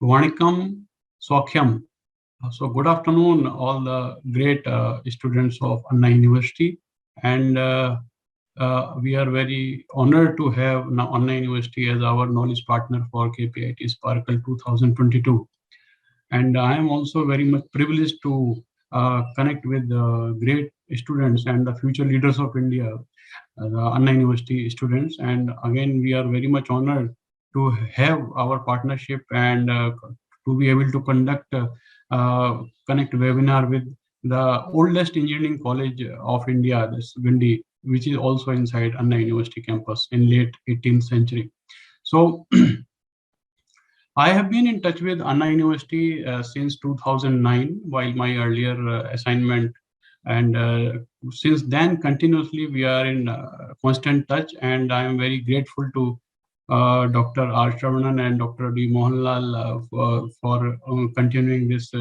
Vanikam Swakyam. So good afternoon, all the great students of Anna University. And we are very honored to have now Anna University as our knowledge partner for KPIT Sparkle 2022. And I am also very much privileged to connect with great students and the future leaders of India, the Anna University students. And again, we are very much honored to have our partnership and to be able to connect webinar with the oldest engineering college of India, this Gundi, which is also inside Anna University campus in late 18th century. So I have been in touch with Anna University since 2009 while my earlier assignment, and since then continuously we are in constant touch, and I am very grateful to Dr. R. Shravanan and Dr. D. Mohanlal for continuing this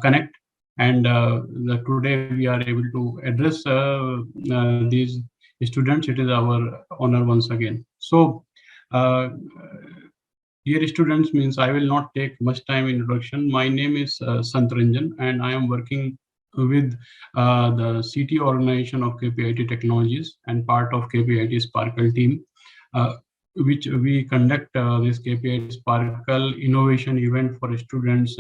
connect. And today we are able to address these students. It is our honor once again. So, dear students, means I will not take much time in introduction. My name is Sant Ranjan, and I am working with the CT organization of KPIT Technologies and part of KPIT Sparkle team, which we conduct this KPIT Sparkle innovation event for students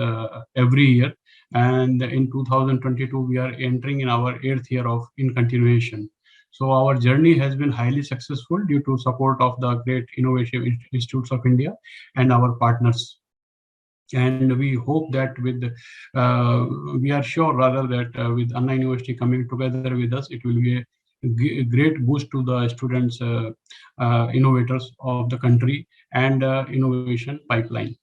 every year. And in 2022, we are entering in our 8th year of in continuation. So our journey has been highly successful due to support of the great innovative institutes of India and our partners. And we hope that we are sure rather that with Anna University coming together with us, it will be a great boost to the students, innovators of the country and innovation pipeline.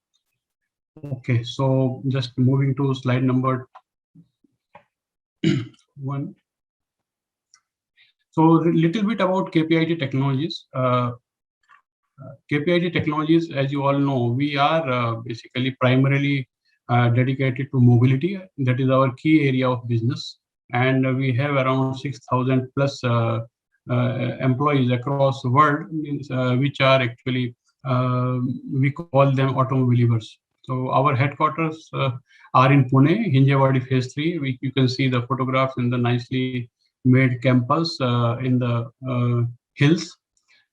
Okay, so just moving to slide number 1. So a little bit about KPIT Technologies. KPIT Technologies, as you all know, we are basically primarily dedicated to mobility. That is our key area of business. And we have around 6,000 plus employees across the world, which are actually, we call them automobilivers. So our headquarters are in Pune, Hinjewadi Phase 3. You can see the photographs in the nicely made campus in the hills.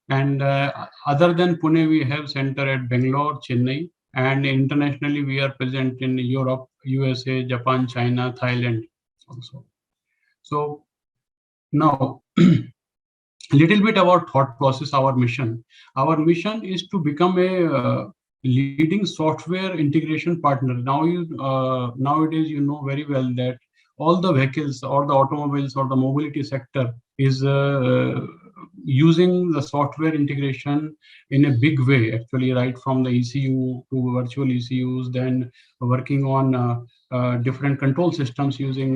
And other than Pune, we have center at Bangalore, Chennai, and internationally we are present in Europe, USA, Japan, China, Thailand also. So now, little bit about thought process, our mission. Our mission is to become a leading software integration partner. Nowadays, you know very well that all the vehicles or the automobiles or the mobility sector is using the software integration in a big way, actually, right from the ECU to virtual ECUs, then working on different control systems using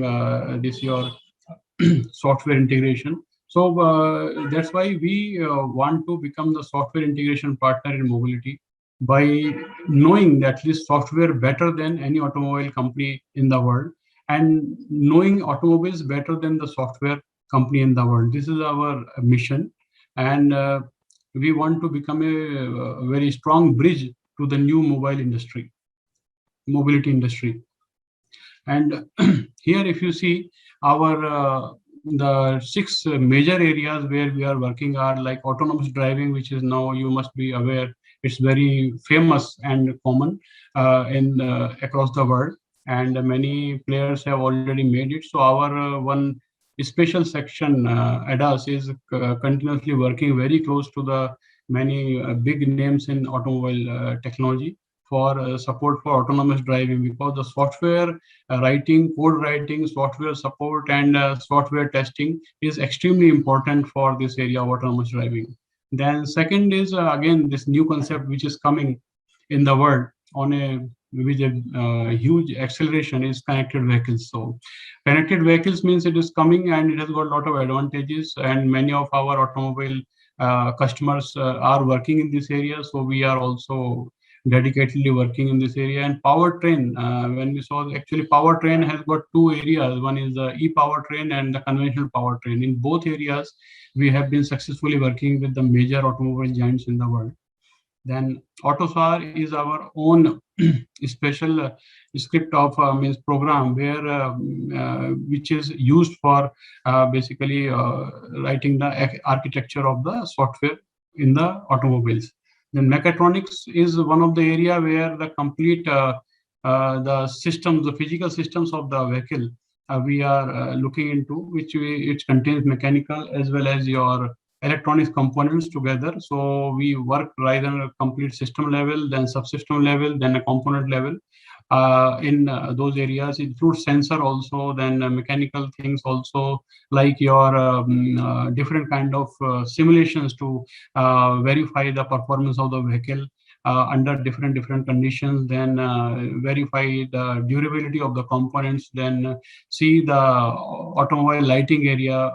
this your software integration. So that's why we want to become the software integration partner in mobility by knowing that this software better than any automobile company in the world, and knowing automobiles better than the software company in the world. This is our mission, and we want to become a very strong bridge to the new mobility industry. And here, if you see our the 6 major areas where we are working are like autonomous driving, which is now, you must be aware, it's very famous and common in across the world, and many players have already made it. So our one special section, ADAS, is continuously working very close to the many big names in automobile technology for support for autonomous driving, because the software writing, code writing, software support, and software testing is extremely important for this area of autonomous driving. Then second is again this new concept which is coming in the world on a with a huge acceleration is connected vehicles. So connected vehicles means it is coming and it has got a lot of advantages, and many of our automobile customers are working in this area. So we are also dedicatedly working in this area. And powertrain, when we saw, actually powertrain has got 2 areas. One is the e-powertrain and the conventional powertrain. In both areas, we have been successfully working with the major automobile giants in the world. Then AutoSAR is our own special script of means program where which is used for basically writing the architecture of the software in the automobiles. Then mechatronics is one of the area where the complete the systems, the physical systems of the vehicle we are looking into, which contains mechanical as well as your electronics components together. So we work right on a complete system level, then subsystem level, then a component level. In those areas include sensor also, then mechanical things also, like your different kind of simulations to verify the performance of the vehicle under different conditions, then verify the durability of the components, then see the automobile lighting area.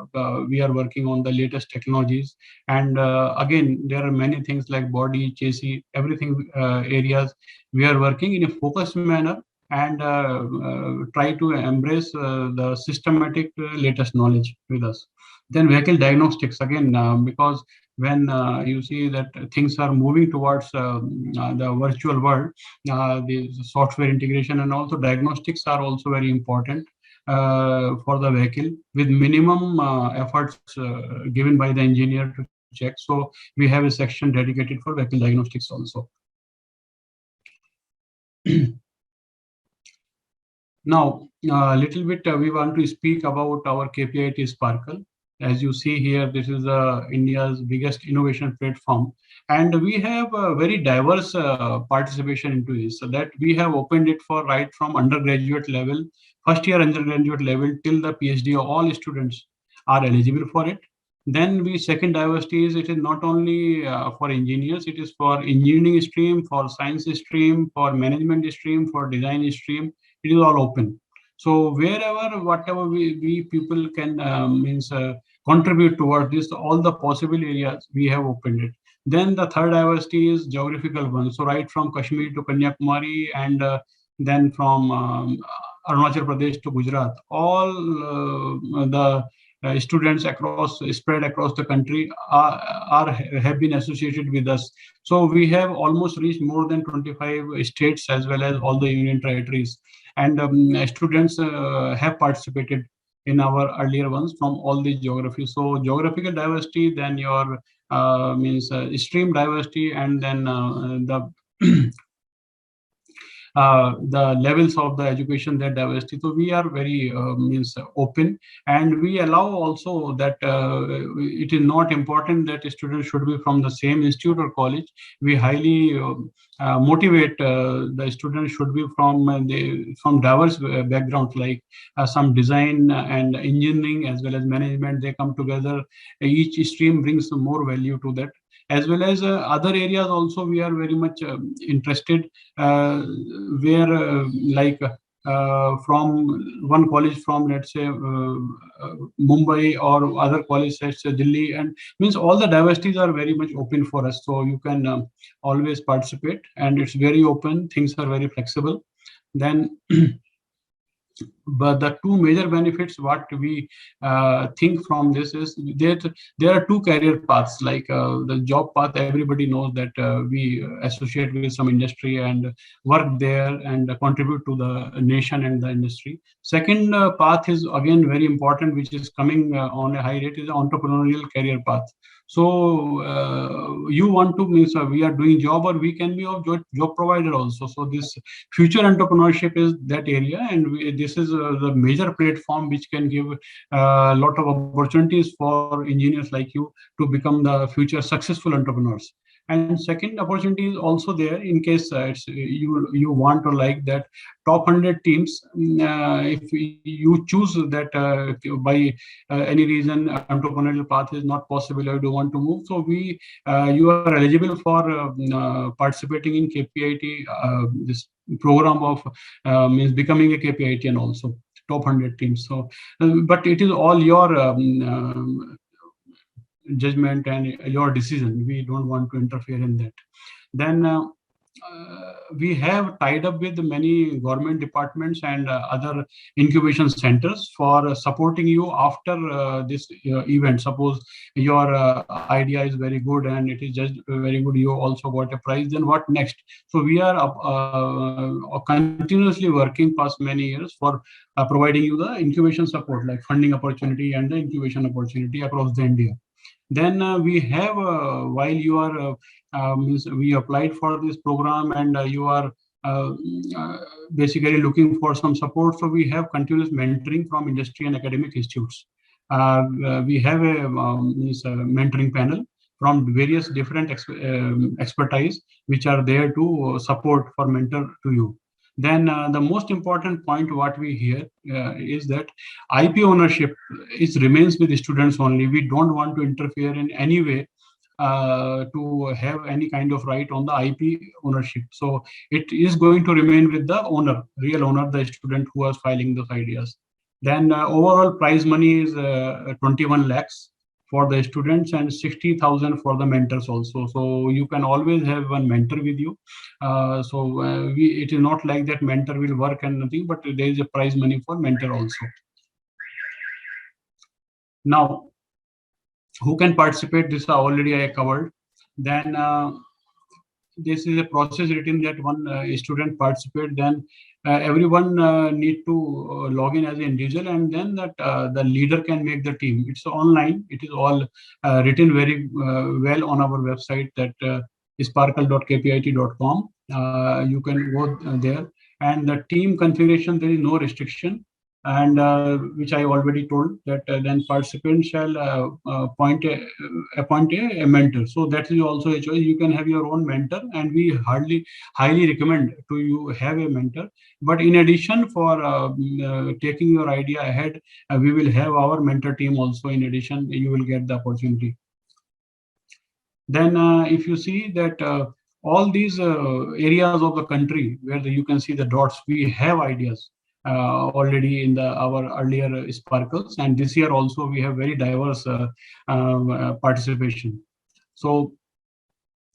We are working on the latest technologies, and again there are many things like body, chassis, everything areas we are working in a focused manner, and try to embrace the systematic latest knowledge with us. Then vehicle diagnostics again, because when you see that things are moving towards the virtual world, the software integration and also diagnostics are also very important for the vehicle, with minimum efforts given by the engineer to check. So we have a section dedicated for vehicle diagnostics also. Now, a little bit we want to speak about our KPIT Sparkle. As you see here, this is India's biggest innovation platform, and we have a very diverse participation into this. So that we have opened it for right from undergraduate level, first year undergraduate level till the PhD. All students are eligible for it. Then we second diversity is it is not only for engineers, it is for engineering stream, for science stream, for management stream, for design stream. It is all open. So wherever, whatever we people can means contribute towards this, all the possible areas we have opened it. Then the third diversity is geographical one. So right from Kashmir to Kanyakumari, and then from Arunachal Pradesh to Gujarat, all the students across spread across the country have been associated with us. So we have almost reached more than 25 states as well as all the union territories, and students have participated in our earlier ones from all the geography. So geographical diversity, then your means stream diversity, and then the levels of the education, that diversity. So we are very means open, and we allow also that it is not important that a student should be from the same institute or college. We highly motivate the students should be from diverse backgrounds, like some design and engineering as well as management. They come together. Each stream brings more value to that, as well as other areas also. We are very much interested where like from one college from, let's say, Mumbai, or other college, let's say Delhi, and means all the diversities are very much open for us. So you can always participate, and it's very open. Things are very flexible. Then but the two major benefits what we think from this is that there are two career paths, like the job path. Everybody knows that we associate with some industry and work there and contribute to the nation and the industry. Second path is again very important, which is coming on a high rate, is the entrepreneurial career path. So you want to means we are doing job, or we can be of job provider also. So this future entrepreneurship is that area, and this is the major platform which can give a lot of opportunities for engineers like you to become the future successful entrepreneurs. And second opportunity is also there in case you want to like that top 100 teams. If you choose that by any reason entrepreneurial path is not possible, or do want to move, so we you are eligible for participating in KPIT, this program of means becoming a KPITian also, top 100 teams. So but it is all your judgment and your decision. We don't want to interfere in that. Then we have tied up with many government departments and other incubation centers for supporting you after this event. Suppose your idea is very good and it is just very good, you also got a prize, then what next? So we are continuously working past many years for providing you the incubation support, like funding opportunity and the incubation opportunity across the India. Then we have, while you are, means we applied for this program and you are uh, uh, basically looking for some support. So we have continuous mentoring from industry and academic institutes. We have a, means a mentoring panel from various different expertise, which are there to support for mentor to you. Then the most important point what we hear is that IP ownership is remains with the students only. We don't want to interfere in any way to have any kind of right on the IP ownership. So it is going to remain with the owner, real owner, the student who was filing those ideas. Then overall prize money is 21 lakhs for the students and 60,000 for the mentors also. So you can always have one mentor with you. It is not like that mentor will work and nothing, but there is a prize money for mentor also. Now, who can participate? This already I covered. Then this is a process written that one student participate. Then everyone need to log in as an individual, and then that the leader can make the team. It's online. It is all written very well on our website, that sparkle.kpit.com. You can go there, and the team configuration, there is no restriction, and which I already told, that then participants shall appoint a mentor. So that is also a choice. You can have your own mentor, and we highly recommend to you have a mentor. But in addition, for taking your idea ahead, we will have our mentor team also. In addition, you will get the opportunity. Then if you see that all these areas of the country where you can see the dots, we have ideas already in our earlier sparkles, and this year also we have very diverse participation. So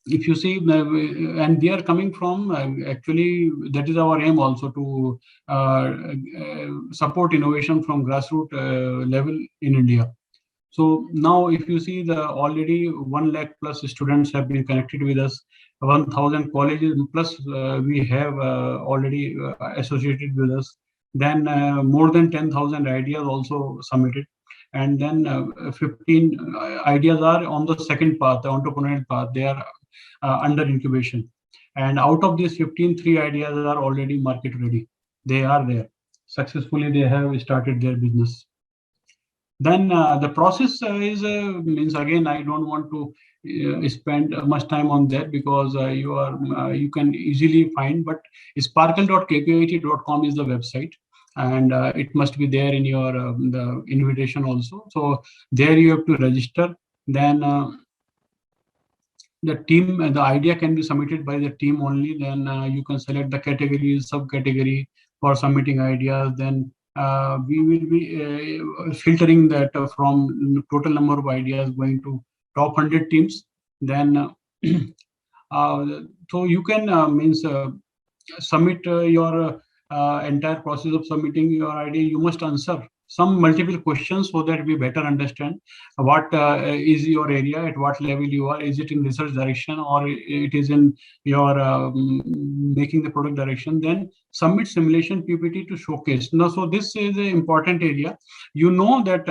if you see, and they are coming from, actually that is our aim also, to support innovation from grassroots level in India. So now if you see, the already 1 lakh plus students have been connected with us, 1,000 colleges plus we have already associated with us. Then more than 10,000 ideas also submitted. And then 15 ideas are on the second path, the entrepreneurial path. They are under incubation. And out of these 15, 3 ideas are already market ready. They are there. Successfully, they have started their business. Then the process means, again, I don't want to spend much time on that, because you can easily find, but sparkle.kpit.com is the website, and it must be there in your the invitation also. So there you have to register. Then the team, the idea can be submitted by the team only. Then you can select the categories, subcategory for submitting ideas. Then we will be filtering that from total number of ideas going to top 100 teams. Then so you can submit your entire process of submitting your idea. You must answer some multiple questions so that we better understand what is your area, at what level you are. Is it in research direction, or it is in your making the product direction? Then submit simulation PPT to showcase. Now, so this is an important area. You know that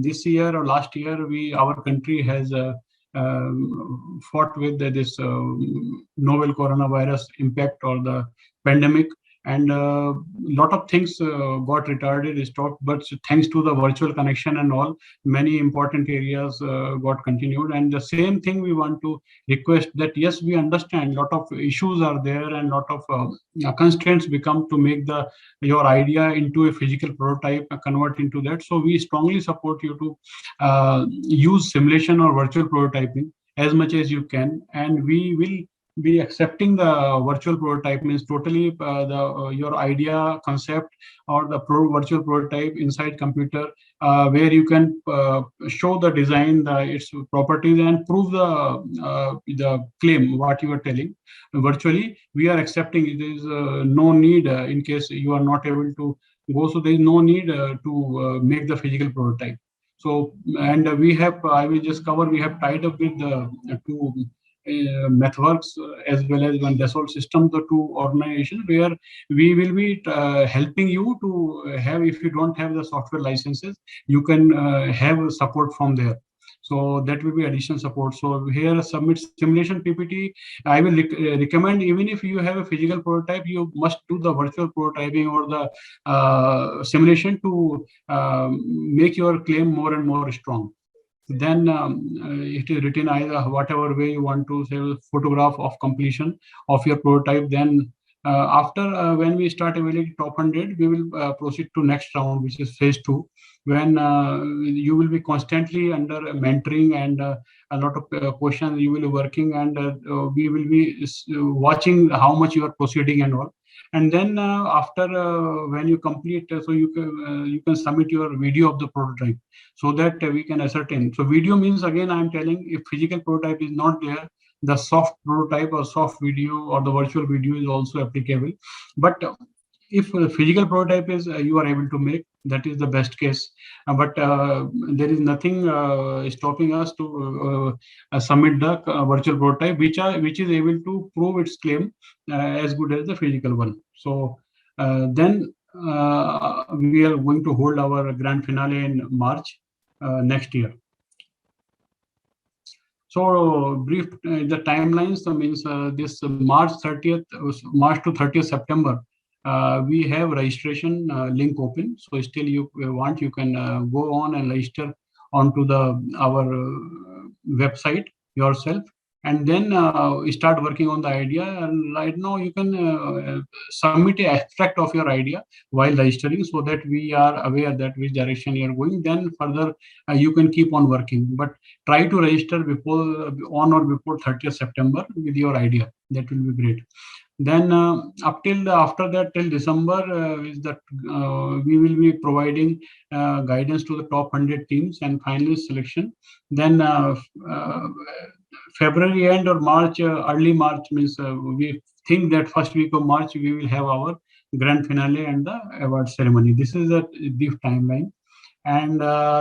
this year or last year, our country has fought with this novel coronavirus impact, or the pandemic, and a lot of things got retarded, stopped. But thanks to the virtual connection and all, many important areas got continued. And the same thing we want to request, that yes, we understand lot of issues are there, and lot of constraints become to make your idea into a physical prototype, convert into that. So we strongly support you to use simulation or virtual prototyping as much as you can, and we will be accepting the virtual prototype, means totally your idea concept or the virtual prototype inside computer, where you can show the design, its properties, and prove the claim what you are telling virtually. We are accepting. There is no need in case you are not able to go, so there is no need to make the physical prototype. So, and we have, I will just cover, we have tied up with the two MathWorks as well as one Dassault System, the two organizations where we will be helping you to have, if you don't have the software licenses, you can have support from there. So that will be additional support. So here, submit simulation PPT. I will recommend, even if you have a physical prototype, you must do the virtual prototyping or the simulation to make your claim more and more strong. Then it is written either whatever way you want to say, photograph of completion of your prototype. Then after when we start evaluating top 100, we will proceed to next round, which is phase 2, when you will be constantly under mentoring and a lot of questions you will be working, and we will be watching how much you are proceeding and all. And then after when you complete, so you can submit your video of the prototype, so that we can ascertain. So video means, again I am telling, if physical prototype is not there, the soft prototype or soft video or the virtual video is also applicable. But if physical prototype is you are able to make, that is the best case. But there is nothing stopping us to submit the virtual prototype, which is able to prove its claim as good as the physical one. So then we are going to hold our grand finale in March next year. So brief the timelines. So means this March 30th, March to 30th September, we have registration link open. So still you want, you can go on and register onto our website yourself, and then start working on the idea. And right now you can submit an abstract of your idea while registering, so that we are aware that which direction you are going. Then further you can keep on working, but try to register before, on or before 30th September with your idea. That will be great. Then up till after that, till December, is that we will be providing guidance to the top 100 teams and finalist selection. Then February end or March, early March, means we think that first week of March we will have our grand finale and the award ceremony. This is a brief timeline, and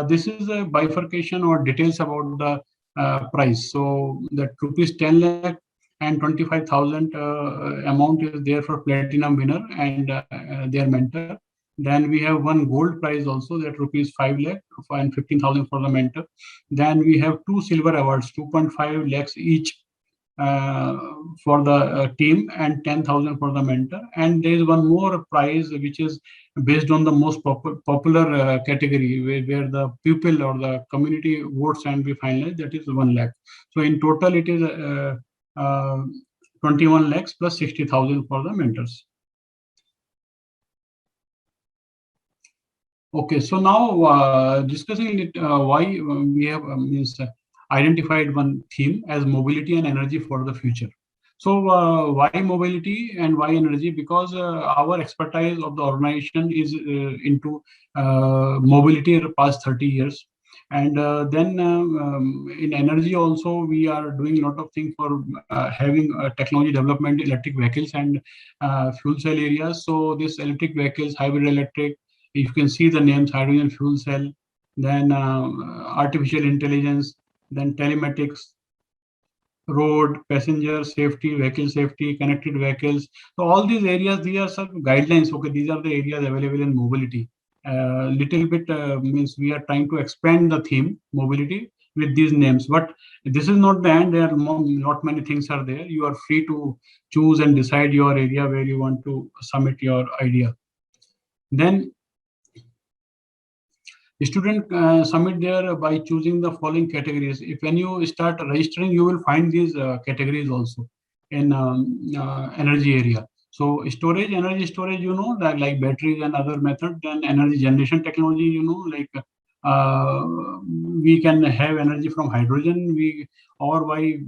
this is a bifurcation or details about the price. So that rupees 10 lakh and 25,000 amount is there for platinum winner and their mentor. Then we have one gold prize also, that rupees 5 lakh and 15,000 for the mentor. Then we have two silver awards, 2.5 lakhs each for the team and 10,000 for the mentor. And there is one more prize which is based on the most popular category, where the people or the community votes and we finalize, that is 1 lakh. So in total it is 21 lakhs plus 60,000 for the mentors. Okay, so now discussing it, why we have identified one theme as mobility and energy for the future. So why mobility and why energy? Because our expertise of the organization is into mobility in the past 30 years. And then in energy also, we are doing a lot of things for having technology development, electric vehicles and fuel cell areas. So this electric vehicles, hybrid electric, you can see the names: hydrogen fuel cell, then artificial intelligence, then telematics, road, passenger safety, vehicle safety, connected vehicles. So all these areas, these are some guidelines. Okay, these are the areas available in mobility. Little bit means we are trying to expand the theme mobility with these names, but this is not the end. There are not many things are there. You are free to choose and decide your area where you want to submit your idea. Then student submit there by choosing the following categories. If when you start registering, you will find these categories also in energy area. So storage, energy storage, you know, like batteries and other methods. Then energy generation technology, you know, like we can have energy from hydrogen, or by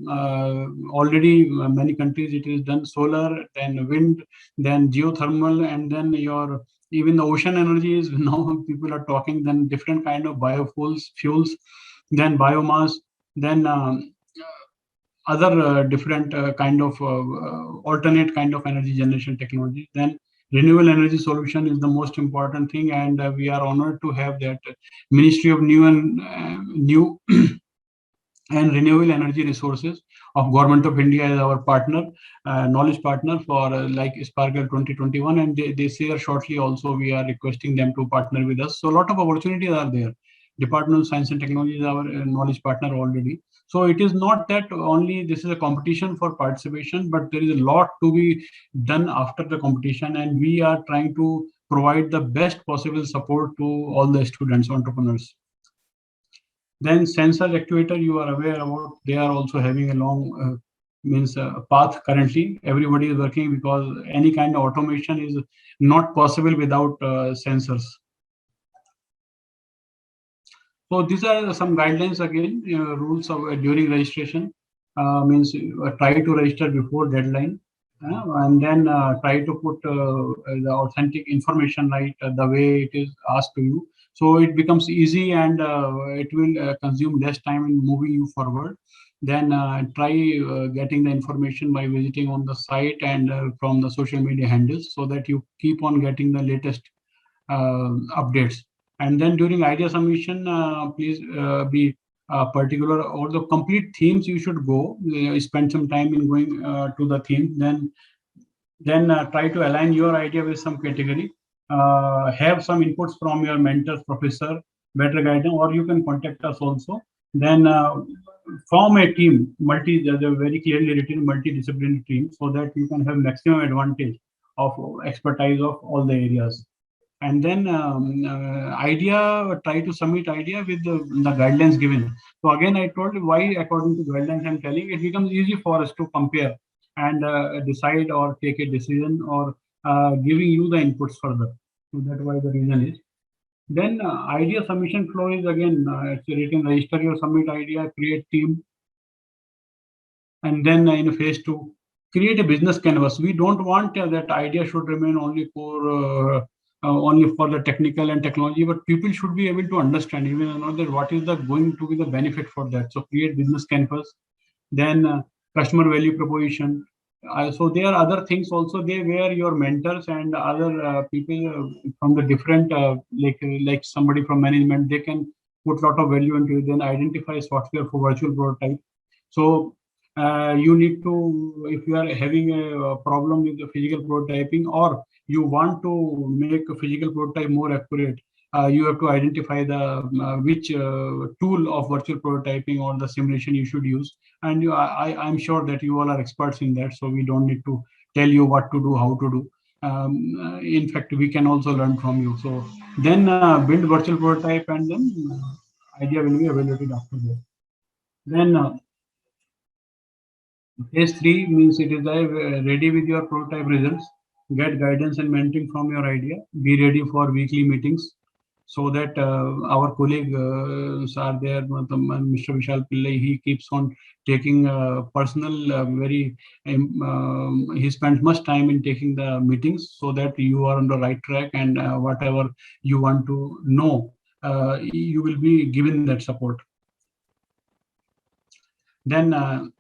already many countries it is done solar, then wind, then geothermal, and then your even the ocean energy is now people are talking, then different kind of fuels, then biomass, then other different kind of alternate kind of energy generation technology. Then renewable energy solution is the most important thing, and we are honored to have that Ministry of New and Renewable Energy Resources of Government of India as our partner, knowledge partner for like Sparkle 2021, and this year shortly also we are requesting them to partner with us. So a lot of opportunities are there. Department of Science and Technology is our knowledge partner already. So it is not that only this is a competition for participation, but there is a lot to be done after the competition, and we are trying to provide the best possible support to all the students, entrepreneurs. Then sensor actuator, you are aware about, they are also having a long path currently. Everybody is working because any kind of automation is not possible without sensors. So these are some guidelines again, rules of during registration. Try to register before deadline, and then try to put the authentic information right the way it is asked to you. So it becomes easy, and it will consume less time in moving you forward. Then try getting the information by visiting on the site and from the social media handles, so that you keep on getting the latest updates. And then during idea submission, please be particular or the complete themes you should go. Spend some time in going to the theme. Then try to align your idea with some category. Have some inputs from your mentors, professor, better guidance, or you can contact us also. Then form a team, very clearly written multidisciplinary team, so that you can have maximum advantage of expertise of all the areas. And then try to submit idea with the guidelines given. So again, I told you why according to guidelines I'm telling, it becomes easy for us to compare and decide or take a decision, or giving you the inputs further. So that's why the reason is. Then idea submission flow is again, you can register your submit idea, create team, and then in phase 2, create a business canvas. We don't want that idea should remain only for the technical and technology, but people should be able to understand, even know that what is the going to be the benefit for that. So create business canvas, then customer value proposition. So there are other things also there where your mentors and other people from the different like somebody from management, they can put a lot of value into it. Then identify software for virtual prototype. So you need to, if you are having a problem with the physical prototyping, or you want to make a physical prototype more accurate, you have to identify the which tool of virtual prototyping or the simulation you should use. And I'm sure that you all are experts in that, so we don't need to tell you what to do, how to do. In fact, we can also learn from you. So then build virtual prototype, and then idea will be evaluated after that. Then phase 3 means it is ready with your prototype results. Get guidance and mentoring from your idea. Be ready for weekly meetings, so that our colleague are there, Mr. Vishal Pillai, he keeps on taking personal, he spends much time in taking the meetings, so that you are on the right track, and whatever you want to know, you will be given that support. Then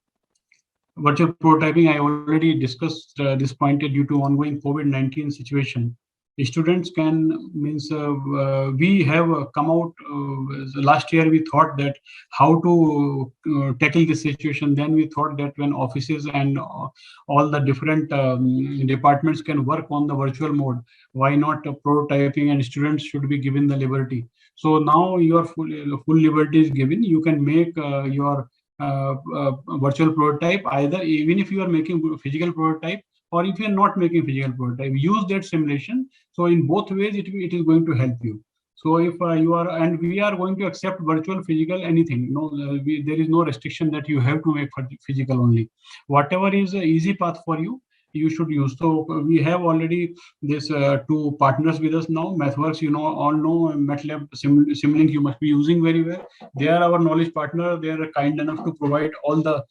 virtual prototyping, I already discussed this point. Due to ongoing COVID-19 situation, students can we have come out last year. We thought that how to tackle this situation. Then we thought that when offices and all the different departments can work on the virtual mode, why not prototyping, and students should be given the liberty. So now your full liberty is given. You can make your virtual prototype, either even if you are making physical prototype, or if you are not making physical prototype, use that simulation. So in both ways, it is going to help you. So if you are, and we are going to accept virtual, physical, anything. No, there is no restriction that you have to make physical only. Whatever is an easy path for you, you should use. So we have already this two partners with us now. MathWorks, all know. MATLAB, Simulink, you must be using very well. They are our knowledge partner. They are kind enough to provide all the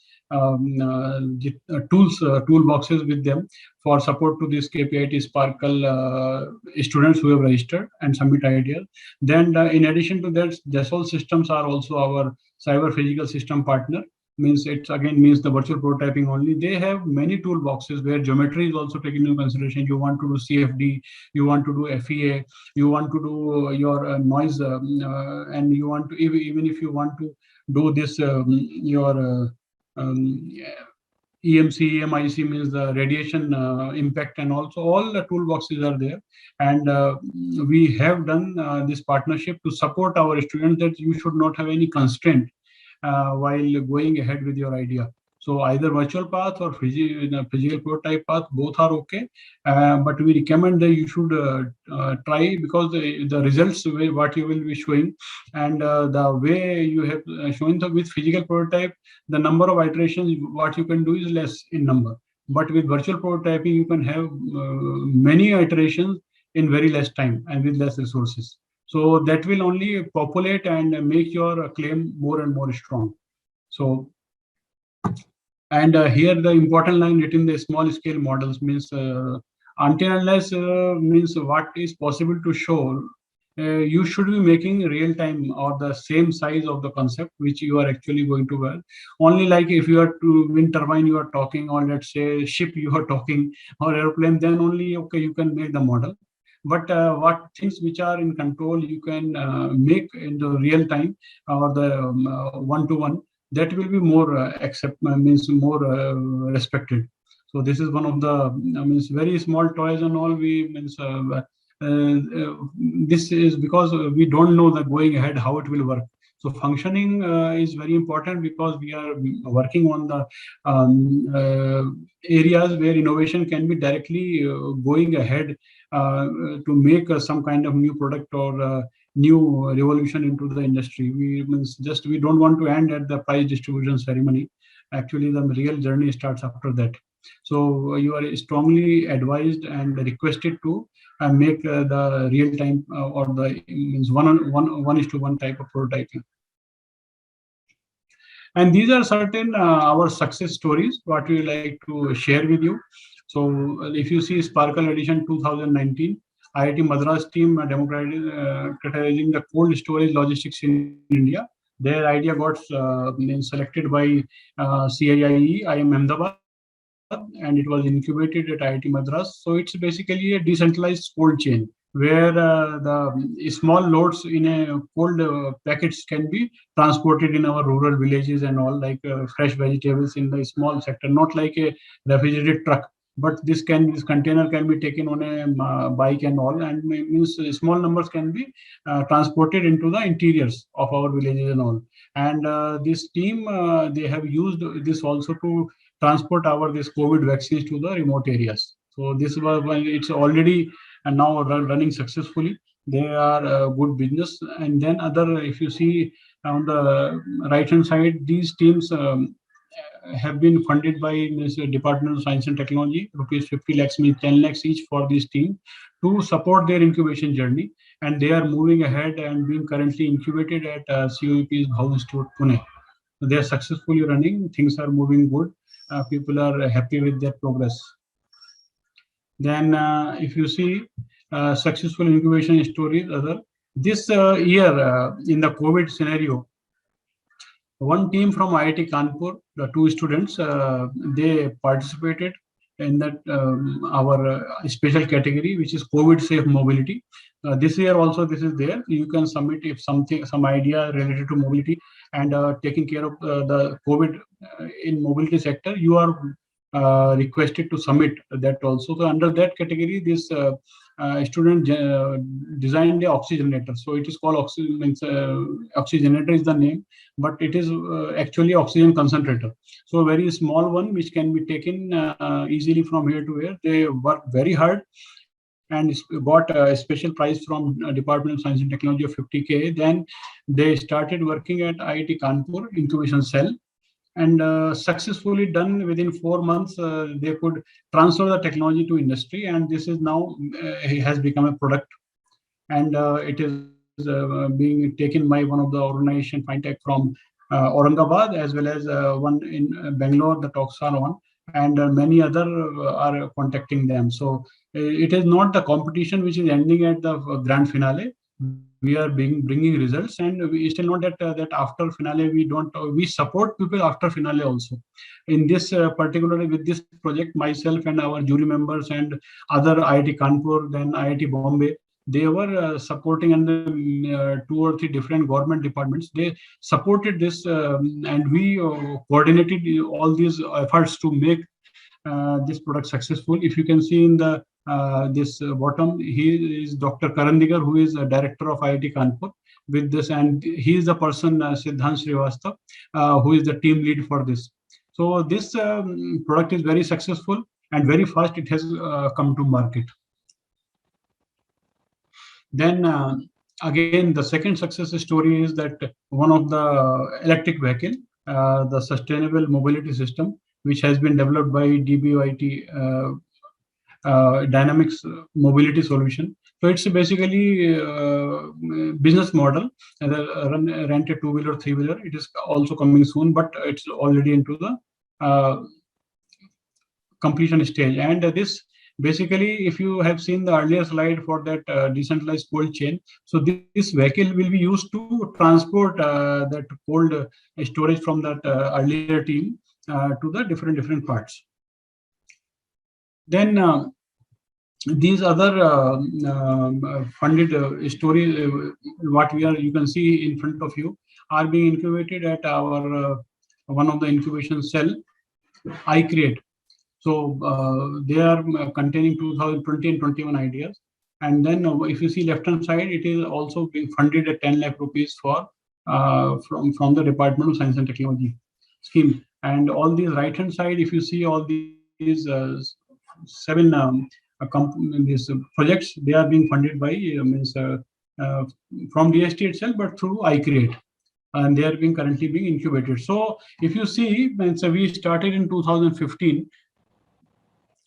toolboxes with them for support to this KPIT Sparkle students who have registered and submit ideas. Then in addition to that, Dassault Systems are also our cyber physical system partner. Means it's again means the virtual prototyping only. They have many toolboxes where geometry is also taken into consideration. You want to do CFD, you want to do FEA, you want to do your noise, and you want to even if you want to do this your EMC, EMIC means the radiation impact, and also all the toolboxes are there. And we have done this partnership to support our students that you should not have any constraint while going ahead with your idea. So either virtual path or physical prototype path, both are okay. But we recommend that you should try, because the results, what you will be showing, and the way you have shown with physical prototype, the number of iterations what you can do is less in number. But with virtual prototyping, you can have many iterations in very less time and with less resources. So that will only populate and make your claim more and more strong. So, and here the important line written, the small scale models means until unless means what is possible to show, you should be making real time or the same size of the concept which you are actually going to work. Only like if you are to wind turbine you are talking, or let's say ship you are talking, or airplane, then only okay you can make the model. But what things which are in control you can make into real time or the one-to-one, that will be more means more respected. So this is one of the means very small toys and all. We means this is because we don't know that going ahead how it will work. So functioning is very important, because we are working on the areas where innovation can be directly going ahead to make some kind of new product or new revolution into the industry. We don't want to end at the prize distribution ceremony. Actually, the real journey starts after that. So you are strongly advised and requested to make the real time or the means one is to one type of prototyping. And these are certain our success stories what we like to share with you. So if you see Sparkle Edition 2019, IIT Madras team democratizing the cold storage logistics in India. Their idea got selected by CIIE, IIM Ahmedabad, and it was incubated at IIT Madras. So it's basically a decentralized cold chain where the small loads in a cold packets can be transported in our rural villages and all, like fresh vegetables in the small sector, not like a refrigerated truck. But this container can be taken on a bike and all, and means small numbers can be transported into the interiors of our villages and all. And this team they have used this also to transport our this COVID vaccines to the remote areas. So this was it's already and now running successfully. They are a good business. And then other, if you see on the right hand side, these teams have been funded by Department of Science and Technology, rupees 50 lakhs means 10 lakhs each for this team to support their incubation journey. And they are moving ahead and being currently incubated at COEP's Bhau Institute, Pune. So they are successfully running. Things are moving good. People are happy with their progress. Then if you see successful incubation stories, this year in the COVID scenario, one team from IIT Kanpur, the two students, they participated in that our special category, which is COVID safe mobility. This year also this is there. You can submit if some idea related to mobility and taking care of the COVID in mobility sector. You are requested to submit that also. So under that category, this student designed the oxygenator. So it is called oxygenator is the name, but it is actually oxygen concentrator. So a very small one which can be taken easily from here to here. They worked very hard and got a special prize from Department of Science and Technology of 50K. Then they started working at IIT Kanpur incubation cell. and successfully done within 4 months. They could transfer the technology to industry, and this is now has become a product, and it is being taken by one of the organization fintech from Aurangabad, as well as one in Bangalore, the Toxal one, and many other are contacting them. So it is not the competition which is ending at the grand finale. We are bringing results, and we still not that that after finale we don't we support people after finale also. In this particularly with this project, myself and our jury members and other IIT Kanpur, then IIT Bombay, they were supporting, and 2 or 3 different government departments, they supported this, and we coordinated all these efforts to make this product successful. If you can see in the this bottom, he is Dr. Karandigar, who is a director of IIT Kanpur with this, and he is the person, Siddhant Srivastav, who is the team lead for this. So this product is very successful, and very fast it has come to market. Then again, the second success story is that one of the electric vehicle, the sustainable mobility system, which has been developed by DBYT Dynamics Mobility Solution. So it's basically business model, rent a 2-wheeler, 3-wheeler. It is also coming soon, but it's already into the completion stage. And this basically, if you have seen the earlier slide for that decentralized cold chain, so this vehicle will be used to transport that cold storage from that earlier team to the different parts. Then these other funded stories, what you can see in front of you, are being incubated at our one of the incubation cell, iCreate. So they are containing 2020 and 21 ideas. And then if you see left-hand side, it is also being funded at 10 lakh rupees for from the Department of Science and Technology scheme. And all these right-hand side, if you see all these 7 these projects, they are being funded by from DST itself, but through iCreate. And they are currently being incubated. So if you see, we started in 2015,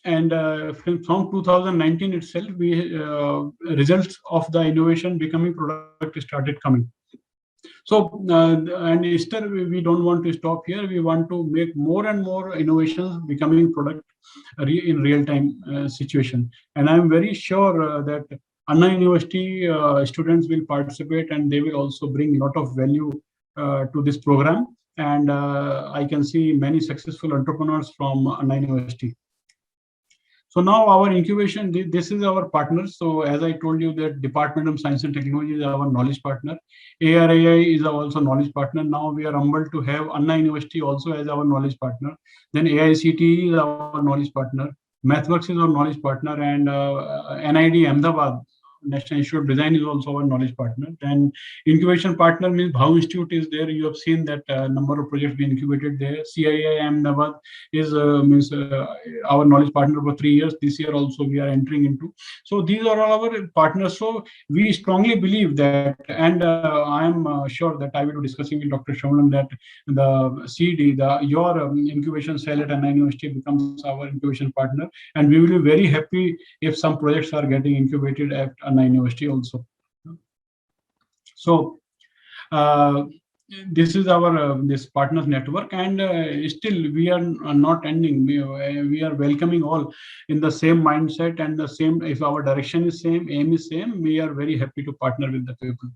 and from 2019 itself, we results of the innovation becoming product started coming. So and still we don't want to stop here. We want to make more and more innovations becoming product in real time situation. And I'm very sure that Anna University students will participate, and they will also bring a lot of value to this program. And I can see many successful entrepreneurs from Anna University. So now our incubation, this is our partner. So as I told you, that Department of Science and Technology is our knowledge partner. ARAI is also knowledge partner. Now we are humbled to have Anna University also as our knowledge partner. Then AICTE is our knowledge partner. MathWorks is our knowledge partner, and NID Ahmedabad, National Institute of Design, is also our knowledge partner. Then incubation partner means Bhau Institute is there. You have seen that number of projects being incubated there. CII Ahmedabad is our knowledge partner for 3 years. This year also we are entering into. So these are all our partners. So we strongly believe that, and I am sure that I will be discussing with Dr. Shravan that the CD, your incubation cell at Anna University becomes our incubation partner, and we will be very happy if some projects are getting incubated at Anna University also. So this is our this partners network, and still we are not ending. We are welcoming all in the same mindset and the same. If our direction is same, aim is same, we are very happy to partner with the people.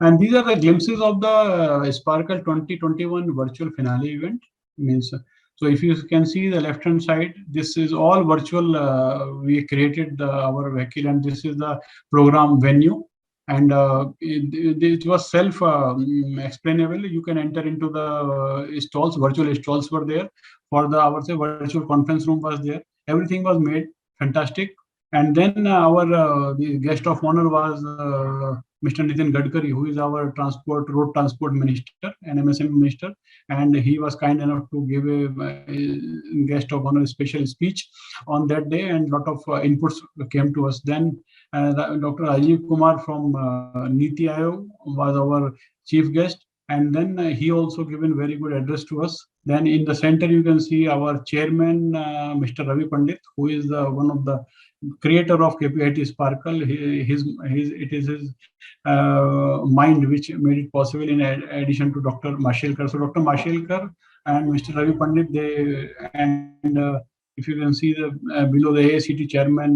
And these are the glimpses of the Sparkle 2021 virtual finale event. So if you can see the left-hand side, this is all virtual. We created our vehicle, and this is the program venue. And it was self-explainable. You can enter into the stalls. Virtual stalls were there. For the virtual conference room was there. Everything was made fantastic. And then our the guest of honor was Mr. Nitin Gadkari, who is our road transport minister, NMSM minister, and he was kind enough to give a guest of honor special speech on that day, and a lot of inputs came to us. Then Dr. Rajiv Kumar from Niti Aayog was our chief guest, And then he also given very good address to us. Then in the center, you can see our chairman, Mr. Ravi Pandit, who is one of the creator of KPIT Sparkle. It is his mind which made it possible in addition to Dr. Mashelkar. So Dr. Mashelkar and Mr. Ravi Pandit, if you can see below the AICT chairman,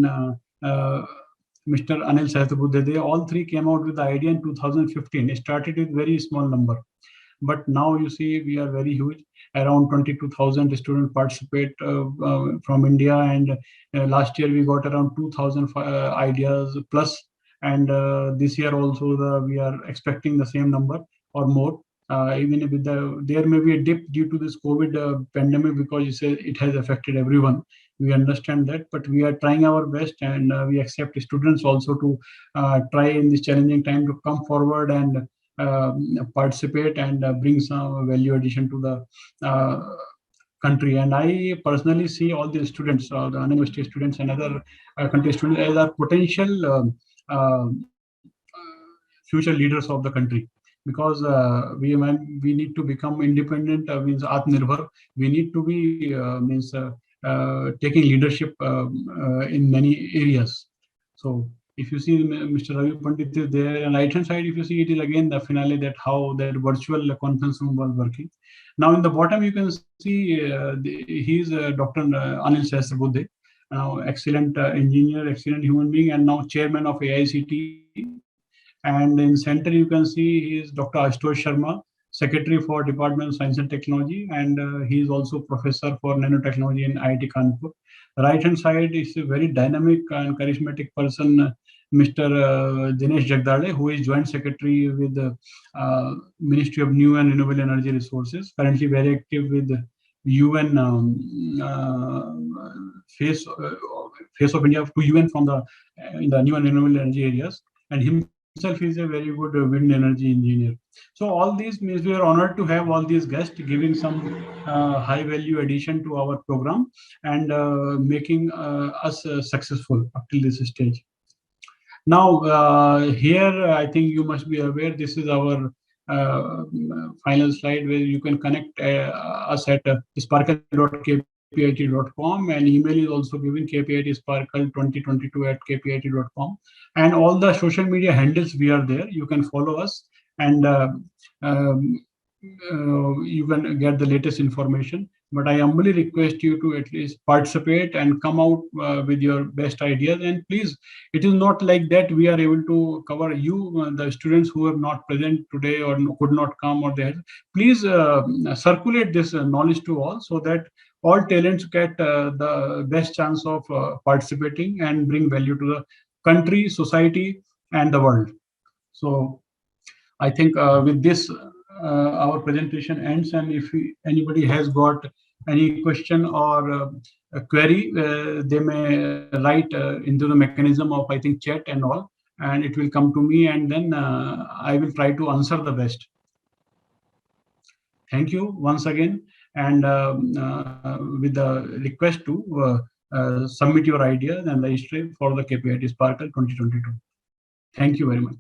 Mr. Anil Sahasrabudhe, they all three came out with the idea in 2015. It started with very small number, but now you see we are very huge. Around 22,000 students participate from India, and last year we got around 2,000 ideas plus, and this year also we are expecting the same number or more. Even with there may be a dip due to this COVID pandemic, because it has affected everyone. We understand that, but we are trying our best, and we accept students also to try in this challenging time to come forward and participate and bring some value addition to the country. And I personally see all these students, the university students and other country students, as our potential future leaders of the country, because we need to become independent, means Atmanirbhar. We need to be taking leadership in many areas. So if you see Mr. Ravi Pandit is there, and right hand side, if you see, it is again the finale, that how that virtual conference room was working. Now in the bottom you can see he is Dr. Anil Sahasrabudhe, now excellent engineer, excellent human being, and now chairman of AICT. And in center you can see he is Dr. Ashutosh Sharma, secretary for Department of Science and Technology, and he is also professor for nanotechnology in IIT Kanpur. Right hand side is a very dynamic and charismatic person, Mr. Dinesh Jagdale, who is joint secretary with the Ministry of New and Renewable Energy Resources, currently very active with the UN face of India to UN from the in the new and renewable energy areas, and himself is a very good wind energy engineer. So all these means we are honored to have all these guests giving some high value addition to our program, and making us successful up till this stage. Now here I think you must be aware, this is our final slide where you can connect us at sparkle.kpit.com, and email is also given, kpitsparkle2022@kpit.com, and all the social media handles we are there. You can follow us, and you can get the latest information. But I humbly request you to at least participate and come out with your best ideas. And please, it is not like that we are able to cover you, the students who are not present today or could not come, or there. Please circulate this knowledge to all, so that all talents get the best chance of participating and bring value to the country, society, and the world. So I think with this, our presentation ends. And if anybody has got any question or a query, they may write into the mechanism of, I think, chat and all, and it will come to me, and then I will try to answer the best. Thank you once again, and with the request to submit your ideas and the history for the KPIT Sparkle 2022. Thank you very much.